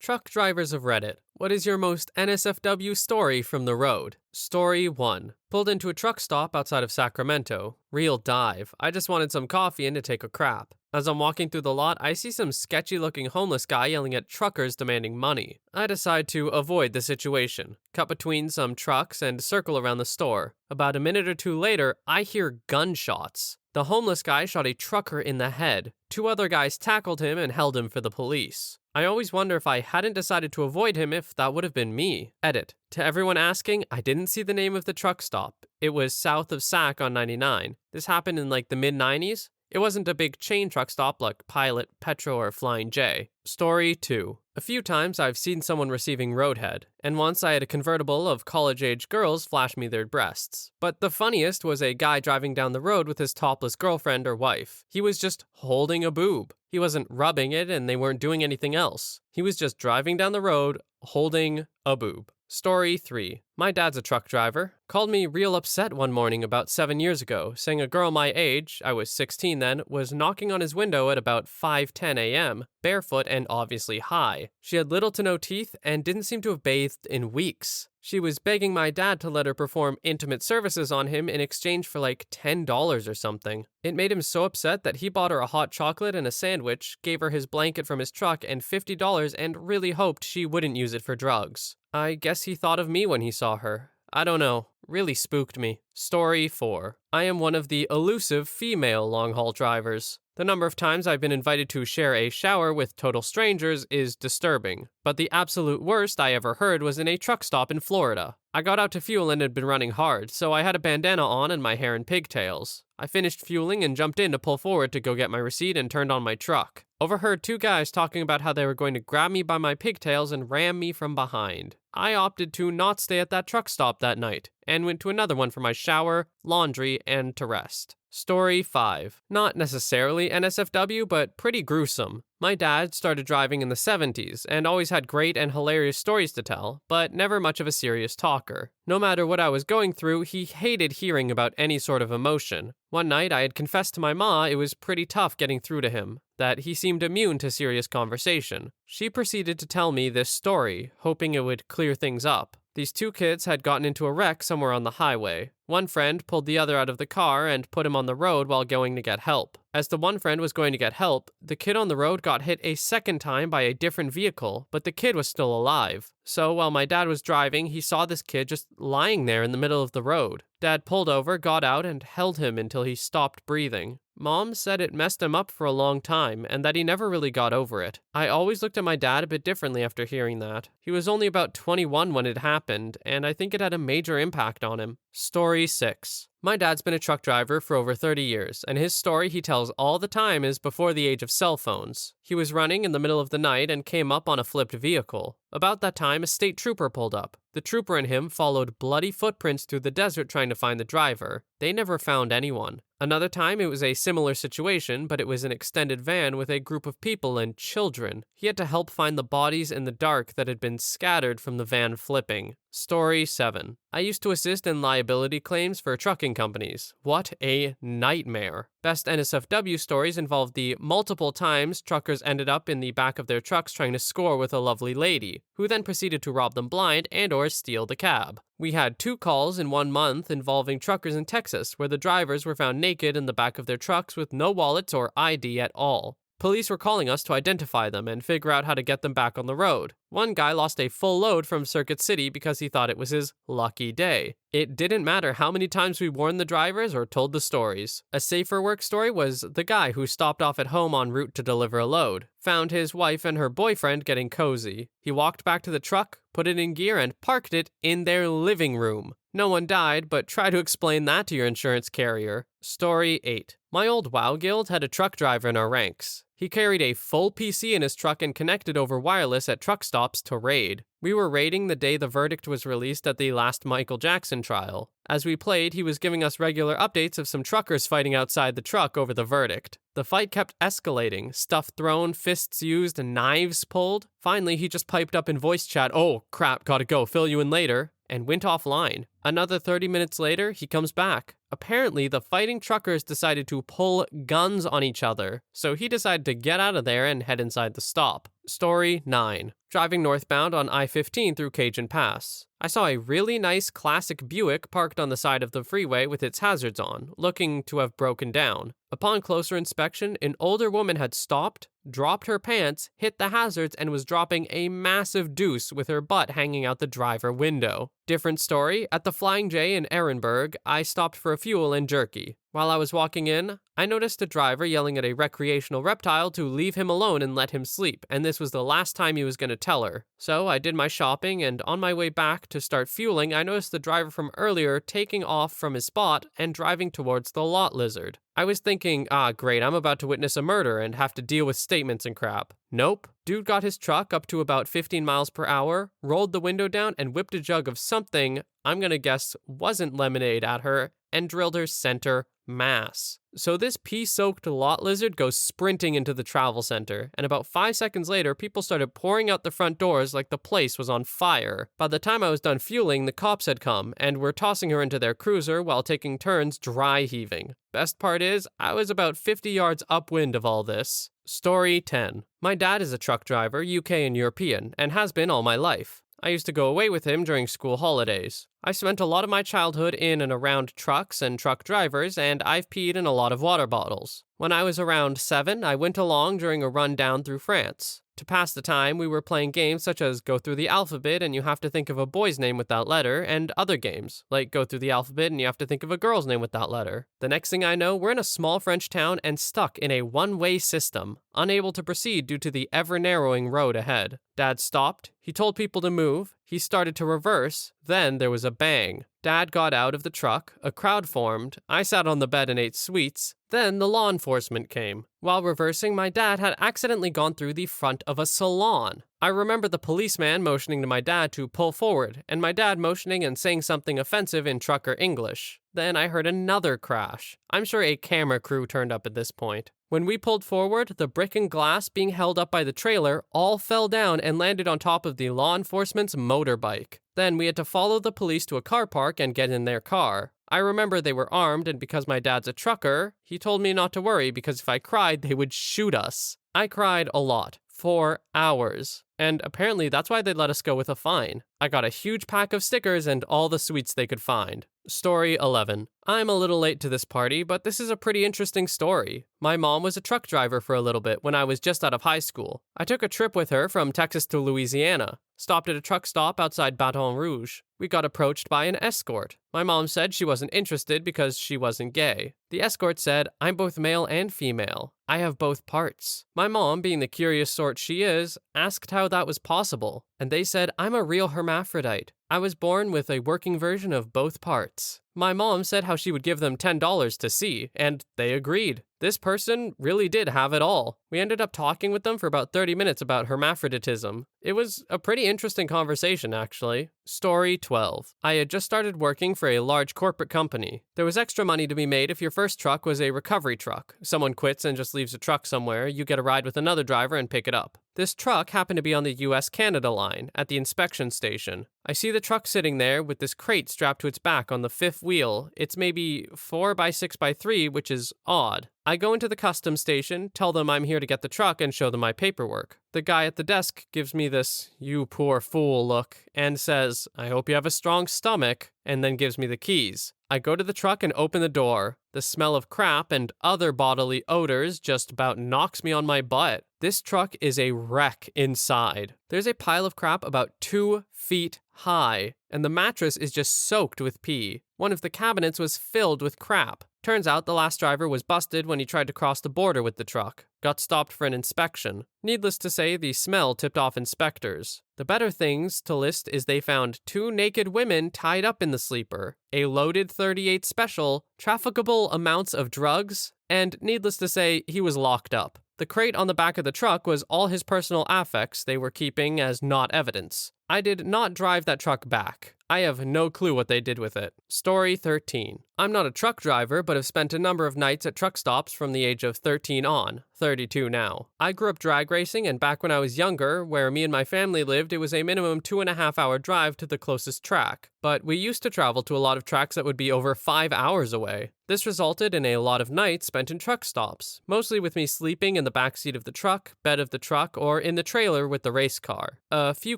Truck drivers of Reddit, what is your most NSFW story from the road? Story 1. Pulled into a truck stop outside of Sacramento. Real dive. I just wanted some coffee and to take a crap. As I'm walking through the lot, I see some sketchy looking homeless guy yelling at truckers demanding money. I decide to avoid the situation, cut between some trucks and circle around the store. About a minute or two later, I hear gunshots. The homeless guy shot a trucker in the head. Two other guys tackled him and held him for the police. I always wonder if I hadn't decided to avoid him if that would have been me. Edit. To everyone asking, I didn't see the name of the truck stop. It was south of Sac on 99. This happened in like the mid-90s. It wasn't a big chain truck stop like Pilot, Petro, or Flying J. Story 2. A few times I've seen someone receiving roadhead, and once I had a convertible of college-age girls flash me their breasts. But the funniest was a guy driving down the road with his topless girlfriend or wife. He was just holding a boob. He wasn't rubbing it and they weren't doing anything else. He was just driving down the road, holding a boob. Story 3. My dad's a truck driver. Called me real upset one morning about 7 years ago, saying a girl my age, I was 16 then, was knocking on his window at about 5:10 a.m., barefoot and obviously high. She had little to no teeth and didn't seem to have bathed in weeks. She was begging my dad to let her perform intimate services on him in exchange for like $10 or something. It made him so upset that he bought her a hot chocolate and a sandwich, gave her his blanket from his truck and $50 and really hoped she wouldn't use it for drugs. I guess he thought of me when he saw her. I don't know. Really spooked me. Story 4. I am one of the elusive female long-haul drivers. The number of times I've been invited to share a shower with total strangers is disturbing, but the absolute worst I ever heard was in a truck stop in Florida. I got out to fuel and had been running hard, so I had a bandana on and my hair in pigtails. I finished fueling and jumped in to pull forward to go get my receipt and turned on my truck. Overheard two guys talking about how they were going to grab me by my pigtails and ram me from behind. I opted to not stay at that truck stop that night, and went to another one for my shower, laundry, and to rest. Story 5. Not necessarily NSFW, but pretty gruesome. My dad started driving in the 70s and always had great and hilarious stories to tell, but never much of a serious talker. No matter what I was going through, he hated hearing about any sort of emotion. One night, I had confessed to my ma it was pretty tough getting through to him, that he seemed immune to serious conversation. She proceeded to tell me this story, hoping it would clear things up. These two kids had gotten into a wreck somewhere on the highway. One friend pulled the other out of the car and put him on the road while going to get help. As the one friend was going to get help, the kid on the road got hit a second time by a different vehicle, but the kid was still alive. So while my dad was driving, he saw this kid just lying there in the middle of the road. Dad pulled over, got out, and held him until he stopped breathing. Mom said it messed him up for a long time, and that he never really got over it. I always looked at my dad a bit differently after hearing that. He was only about 21 when it happened, and I think it had a major impact on him. Story 6. My dad's been a truck driver for over 30 years, and his story he tells all the time is before the age of cell phones. He was running in the middle of the night and came up on a flipped vehicle. About that time, a state trooper pulled up. The trooper and him followed bloody footprints through the desert trying to find the driver. They never found anyone. Another time, it was a similar situation, but it was an extended van with a group of people and children. He had to help find the bodies in the dark that had been scattered from the van flipping. Story 7. I used to assist in liability claims for trucking companies. What a nightmare. Best NSFW stories involved the multiple times truckers ended up in the back of their trucks trying to score with a lovely lady, who then proceeded to rob them blind and or steal the cab. We had 2 calls in 1 month involving truckers in Texas where the drivers were found naked in the back of their trucks with no wallets or ID at all. Police were calling us to identify them and figure out how to get them back on the road. One guy lost a full load from Circuit City because he thought it was his lucky day. It didn't matter how many times we warned the drivers or told the stories. A safer work story was the guy who stopped off at home en route to deliver a load, found his wife and her boyfriend getting cozy. He walked back to the truck, put it in gear, and parked it in their living room. No one died, but try to explain that to your insurance carrier. Story 8. My old WoW guild had a truck driver in our ranks. He carried a full PC in his truck and connected over wireless at truck stops to raid. We were raiding the day the verdict was released at the last Michael Jackson trial. As we played, he was giving us regular updates of some truckers fighting outside the truck over the verdict. The fight kept escalating, stuff thrown, fists used, and knives pulled. Finally, he just piped up in voice chat, "Oh, crap, gotta go, fill you in later," and went offline. Another 30 minutes later, he comes back. Apparently, the fighting truckers decided to pull guns on each other, so he decided to get out of there and head inside the stop. Story 9. driving northbound on I-15 through Cajun Pass. I saw a really nice classic Buick parked on the side of the freeway with its hazards on, looking to have broken down. Upon closer inspection, an older woman had stopped, dropped her pants, hit the hazards, and was dropping a massive deuce with her butt hanging out the driver window. Different story, at the Flying J in Ehrenberg, I stopped for a fuel and jerky. While I was walking in, I noticed a driver yelling at a recreational reptile to leave him alone and let him sleep, and this was the last time he was going to tell her. So I did my shopping, and on my way back to start fueling, I noticed the driver from earlier taking off from his spot and driving towards the lot lizard. I was thinking, great, I'm about to witness a murder and have to deal with statements and crap. Nope. Dude got his truck up to about 15 miles per hour, rolled the window down, and whipped a jug of something, I'm gonna guess wasn't lemonade, at her, and drilled her center mass. So this pea-soaked lot lizard goes sprinting into the travel center, and about 5 seconds later, people started pouring out the front doors like the place was on fire. By the time I was done fueling, the cops had come, and were tossing her into their cruiser while taking turns dry heaving. Best part is, I was about 50 yards upwind of all this. Story 10. My dad is a truck driver, UK and European, and has been all my life. I used to go away with him during school holidays. I spent a lot of my childhood in and around trucks and truck drivers, and I've peed in a lot of water bottles. When I was around 7, I went along during a run down through France. To pass the time, we were playing games such as Go Through the Alphabet and you have to think of a boy's name with that letter, and other games, like Go Through the Alphabet and you have to think of a girl's name with that letter. The next thing I know, we're in a small French town and stuck in a one-way system, unable to proceed due to the ever-narrowing road ahead. Dad stopped, he told people to move, he started to reverse, then there was a bang. Dad got out of the truck, a crowd formed, I sat on the bed and ate sweets, then the law enforcement came. While reversing, my dad had accidentally gone through the front of a salon. I remember the policeman motioning to my dad to pull forward, and my dad motioning and saying something offensive in trucker English. Then I heard another crash. I'm sure a camera crew turned up at this point. When we pulled forward, the brick and glass being held up by the trailer all fell down and landed on top of the law enforcement's motorbike. Then we had to follow the police to a car park and get in their car. I remember they were armed, and because my dad's a trucker, he told me not to worry because if I cried, they would shoot us. I cried a lot, for hours, and apparently that's why they let us go with a fine. I got a huge pack of stickers and all the sweets they could find. Story 11. I'm a little late to this party, but this is a pretty interesting story. My mom was a truck driver for a little bit when I was just out of high school. I took a trip with her from Texas to Louisiana, stopped at a truck stop outside Baton Rouge. We got approached by an escort. My mom said she wasn't interested because she wasn't gay. The escort said, I'm both male and female. I have both parts. My mom, being the curious sort she is, asked how that was possible, and they said I'm a real hermaphrodite. I was born with a working version of both parts. My mom said how she would give them $10 to see, and they agreed. This person really did have it all. We ended up talking with them for about 30 minutes about hermaphroditism. It was a pretty interesting conversation, actually. Story 12. I had just started working for a large corporate company. There was extra money to be made if your first truck was a recovery truck. Someone quits and just leaves a truck somewhere, you get a ride with another driver and pick it up. This truck happened to be on the US-Canada line at the inspection station. I see the truck sitting there with this crate strapped to its back on the fifth wheel. It's maybe 4x6x3, which is odd. I go into the customs station, tell them I'm here to get the truck, and show them my paperwork. The guy at the desk gives me this "you poor fool" look and says, I hope you have a strong stomach, and then gives me the keys. I go to the truck and open the door. The smell of crap and other bodily odors just about knocks me on my butt. This truck is a wreck inside. There's a pile of crap about 2 feet high, and the mattress is just soaked with pee. One of the cabinets was filled with crap. Turns out the last driver was busted when he tried to cross the border with the truck. Got stopped for an inspection. Needless to say, the smell tipped off inspectors. The better things to list is they found 2 naked women tied up in the sleeper, a loaded .38 special, trafficable amounts of drugs, and needless to say, he was locked up. The crate on the back of the truck was all his personal affects they were keeping as not evidence. I did not drive that truck back. I have no clue what they did with it. Story 13. I'm not a truck driver, but have spent a number of nights at truck stops from the age of 13 on. 32 now. I grew up drag racing, and back when I was younger, where me and my family lived, it was a minimum 2.5 hour drive to the closest track. But we used to travel to a lot of tracks that would be over 5 hours away. This resulted in a lot of nights spent in truck stops, mostly with me sleeping in the backseat of the truck, bed of the truck, or in the trailer with the race car. A few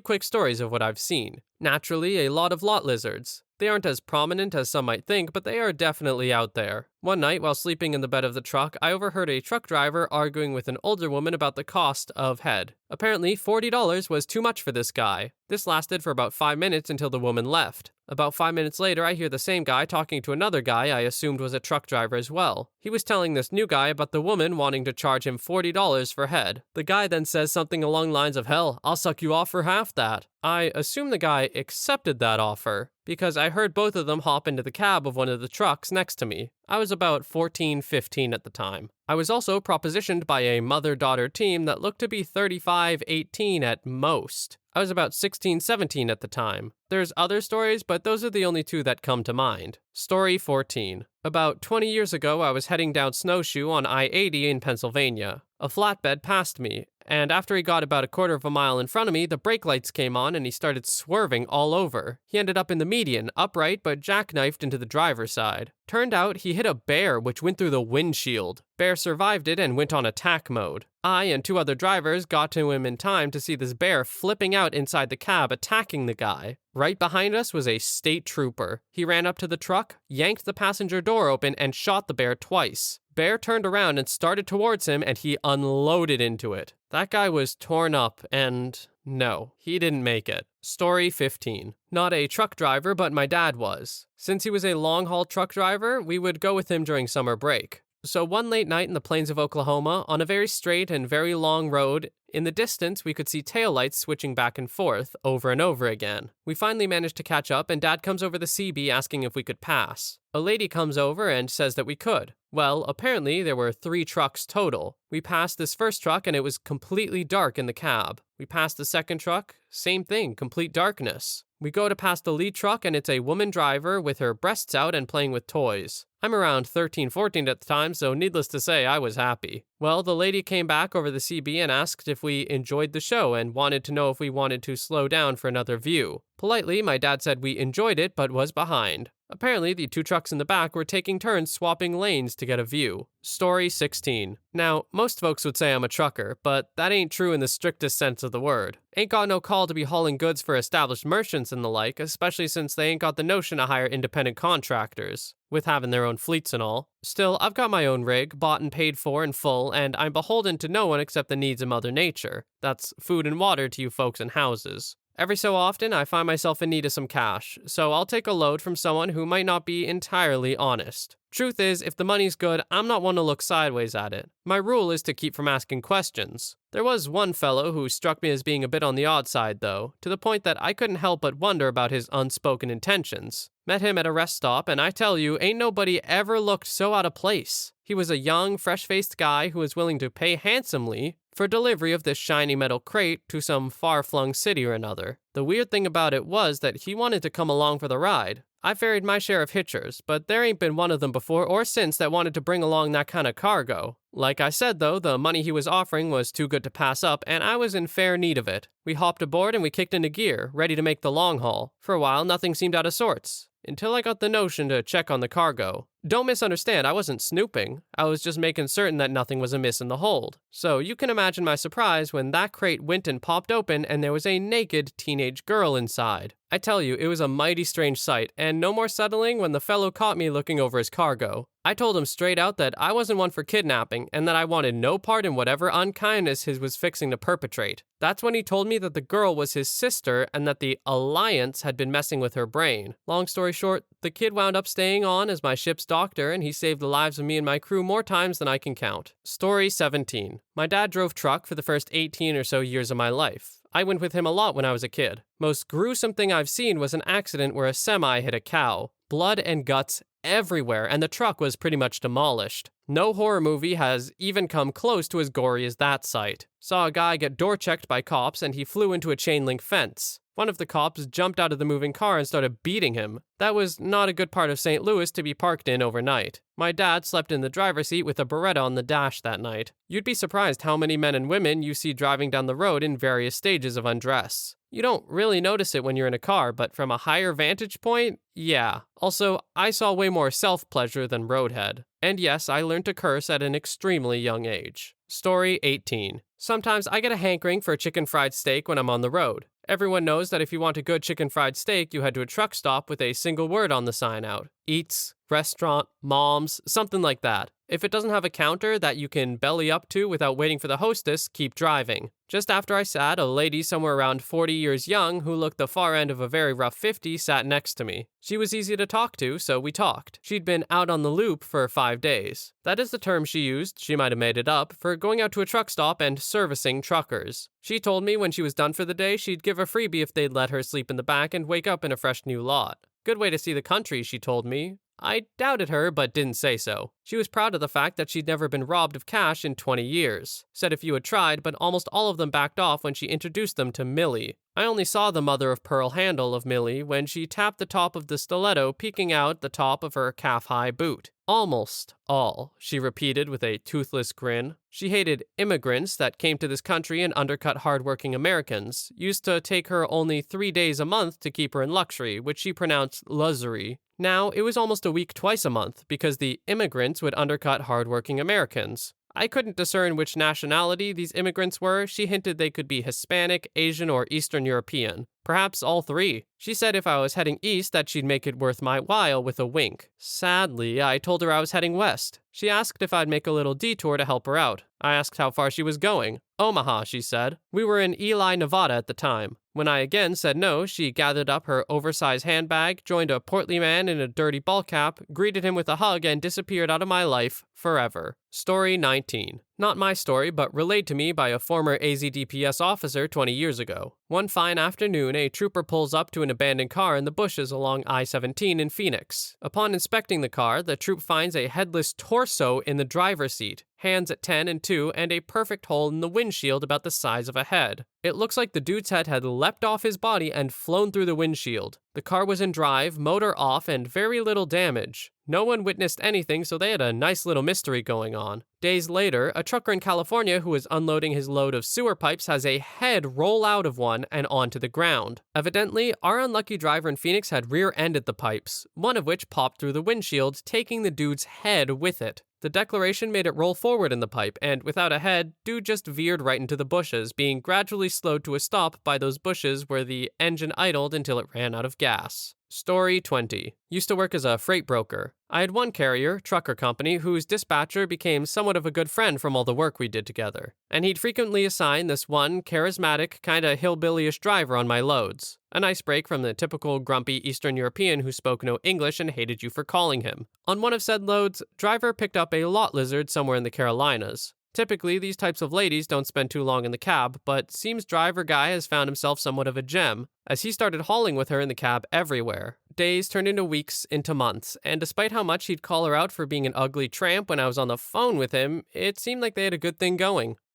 quick stories of what I've seen. Naturally, a lot of lot lizards. They aren't as prominent as some might think, but they are definitely out there. One night, while sleeping in the bed of the truck, I overheard a truck driver arguing with an older woman about the cost of head. Apparently, $40 was too much for this guy. This lasted for about 5 minutes until the woman left. About 5 minutes later, I hear the same guy talking to another guy I assumed was a truck driver as well. He was telling this new guy about the woman wanting to charge him $40 for head. The guy then says something along the lines of, "Hell, I'll suck you off for half that." I assume the guy accepted that offer, because I heard both of them hop into the cab of one of the trucks next to me. I was about 14, 15 at the time. I was also propositioned by a mother-daughter team that looked to be 35, 18 at most. I was about 16, 17 at the time. There's other stories, but those are the only two that come to mind. Story 14. About 20 years ago, I was heading down Snowshoe on I-80 in Pennsylvania. A flatbed passed me, and after he got about a quarter of a mile in front of me, the brake lights came on and he started swerving all over. He ended up in the median, upright but jackknifed into the driver's side. Turned out he hit a bear which went through the windshield. Bear survived it and went on attack mode. I and 2 other drivers got to him in time to see this bear flipping out inside the cab attacking the guy. Right behind us was a state trooper. He ran up to the truck, yanked the passenger door open, and shot the bear twice. Bear turned around and started towards him, and he unloaded into it. That guy was torn up, and no, he didn't make it. Story 15. Not a truck driver, but my dad was. Since he was a long-haul truck driver, we would go with him during summer break. So one late night in the plains of Oklahoma, on a very straight and very long road, in the distance we could see taillights switching back and forth over and over again. We finally managed to catch up, and Dad comes over the CB asking if we could pass. A lady comes over and says that we could. Well, apparently there were 3 trucks total. We passed this first truck and it was completely dark in the cab. We passed the second truck, same thing, complete darkness. We go to pass the lead truck and it's a woman driver with her breasts out and playing with toys. I'm around 13, 14 at the time, so needless to say, I was happy. Well, the lady came back over the CB and asked if we enjoyed the show and wanted to know if we wanted to slow down for another view. Politely, my dad said we enjoyed it but was behind. Apparently, the 2 trucks in the back were taking turns swapping lanes to get a view. Story 16. Now, most folks would say I'm a trucker, but that ain't true in the strictest sense of the word. Ain't got no call to be hauling goods for established merchants and the like, especially since they ain't got the notion to hire independent contractors, with having their own fleets and all. Still, I've got my own rig, bought and paid for in full, and I'm beholden to no one except the needs of Mother Nature. That's food and water to you folks in houses. Every so often, I find myself in need of some cash, so I'll take a load from someone who might not be entirely honest. Truth is, if the money's good, I'm not one to look sideways at it. My rule is to keep from asking questions. There was one fellow who struck me as being a bit on the odd side, though, to the point that I couldn't help but wonder about his unspoken intentions. Met him at a rest stop, and I tell you, ain't nobody ever looked so out of place. He was a young, fresh-faced guy who was willing to pay handsomely for delivery of this shiny metal crate to some far-flung city or another. The weird thing about it was that he wanted to come along for the ride. I ferried my share of hitchers, but there ain't been one of them before or since that wanted to bring along that kind of cargo. Like I said though, the money he was offering was too good to pass up, and I was in fair need of it. We hopped aboard and we kicked into gear, ready to make the long haul. For a while, nothing seemed out of sorts, until I got the notion to check on the cargo. Don't misunderstand, I wasn't snooping. I was just making certain that nothing was amiss in the hold. So you can imagine my surprise when that crate went and popped open and there was a naked teenage girl inside. I tell you, it was a mighty strange sight, and no more settling when the fellow caught me looking over his cargo. I told him straight out that I wasn't one for kidnapping, and that I wanted no part in whatever unkindness his was fixing to perpetrate. That's when he told me that the girl was his sister, and that the Alliance had been messing with her brain. Long story short, the kid wound up staying on as my ship's doctor, and he saved the lives of me and my crew more times than I can count. Story 17. My dad drove truck for the first 18 or so years of my life. I went with him a lot when I was a kid. Most gruesome thing I've seen was an accident where a semi hit a cow. Blood and guts everywhere, and the truck was pretty much demolished. No horror movie has even come close to as gory as that sight. Saw a guy get door checked by cops and he flew into a chain link fence. One of the cops jumped out of the moving car and started beating him. That was not a good part of St. Louis to be parked in overnight. My dad slept in the driver's seat with a Beretta on the dash that night. You'd be surprised how many men and women you see driving down the road in various stages of undress. You don't really notice it when you're in a car, but from a higher vantage point, yeah. Also, I saw way more self-pleasure than roadhead. And yes, I learned to curse at an extremely young age. Story 18. Sometimes I get a hankering for chicken fried steak when I'm on the road. Everyone knows that if you want a good chicken fried steak, you head to a truck stop with a single word on the sign out. Eats, restaurant, mom's, something like that. If it doesn't have a counter that you can belly up to without waiting for the hostess, keep driving. Just after I sat, a lady somewhere around 40 years young who looked the far end of a very rough 50 sat next to me. She was easy to talk to, so we talked. She'd been out on the loop for 5 days. That is the term she used, she might have made it up, for going out to a truck stop and servicing truckers. She told me when she was done for the day, she'd give a freebie if they'd let her sleep in the back and wake up in a fresh new lot. Good way to see the country, she told me. I doubted her, but didn't say so. She was proud of the fact that she'd never been robbed of cash in 20 years. Said a few had tried, but almost all of them backed off when she introduced them to Millie. I only saw the mother-of-pearl handle of Millie when she tapped the top of the stiletto peeking out the top of her calf-high boot. Almost all, she repeated with a toothless grin. She hated immigrants that came to this country and undercut hard-working Americans. Used to take her only 3 days a month to keep her in luxury, which she pronounced luxury. Now, it was almost a week twice a month because the immigrants would undercut hard-working Americans. I couldn't discern which nationality these immigrants were. She hinted they could be Hispanic, Asian, or Eastern European. Perhaps all three. She said if I was heading east that she'd make it worth my while with a wink. Sadly, I told her I was heading west. She asked if I'd make a little detour to help her out. I asked how far she was going. Omaha, she said. We were in Ely, Nevada at the time. When I again said no, she gathered up her oversized handbag, joined a portly man in a dirty ball cap, greeted him with a hug, and disappeared out of my life forever. Story 19. Not my story, but relayed to me by a former AZDPS officer 20 years ago. One fine afternoon, a trooper pulls up to an abandoned car in the bushes along I-17 in Phoenix. Upon inspecting the car, the troop finds a headless torso in the driver's seat, hands at 10 and 2, and a perfect hole in the windshield about the size of a head. It looks like the dude's head had leapt off his body and flown through the windshield. The car was in drive, motor off, and very little damage. No one witnessed anything, so they had a nice little mystery going on. Days later, a trucker in California who was unloading his load of sewer pipes has a head roll out of one and onto the ground. Evidently, our unlucky driver in Phoenix had rear-ended the pipes, one of which popped through the windshield, taking the dude's head with it. The declaration made it roll forward in the pipe, and without a head, dude just veered right into the bushes, being gradually slowed to a stop by those bushes where the engine idled until it ran out of gas. Story 20. Used to work as a freight broker. I had one carrier, trucker company, whose dispatcher became somewhat of a good friend from all the work we did together. And he'd frequently assign this one charismatic, kinda hillbillyish driver on my loads. A nice break from the typical grumpy Eastern European who spoke no English and hated you for calling him. On one of said loads, driver picked up a lot lizard somewhere in the Carolinas. Typically, these types of ladies don't spend too long in the cab, but seems driver guy has found himself somewhat of a gem, as he started hauling with her in the cab everywhere. Days turned into weeks, into months, and despite how much he'd call her out for being an ugly tramp when I was on the phone with him, it seemed like they had a good thing going.